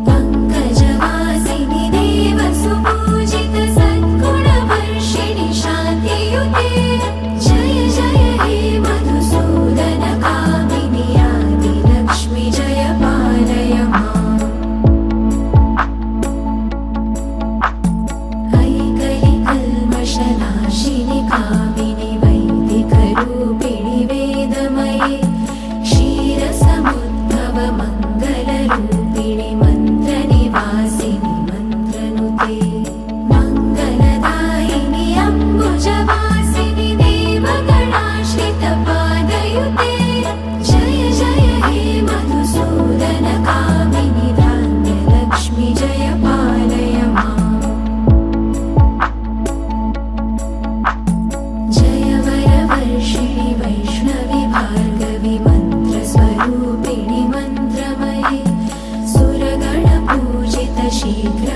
पङ्कजवासिनि देवसुपूजित सद्गुणवर्षिणि शान्तियुते जय जय हे मधुसूदन कामिनि आदिलक्ष्मि जय पालय माम् ऐकलिकल्मषनाशिनि कामिनि वैदिकरूपिणि वेदमये क्षीरसमुद्भव मङ्गलरूपिणि मन्त्रनिवासिनि मन्त्रनुते मङ्गलदायिनि अम्बुजवासिनि देवगणाश्रितपादयुते जय जय हे मधुसूदन कामिनि धान्यलक्ष्मि जय पालय माम् जय वरवर्षिणि वैष्णवि भार्गवि मन्त्रस्वरूपिणि मन्त्रमये सुरगणपूजित शीघ्र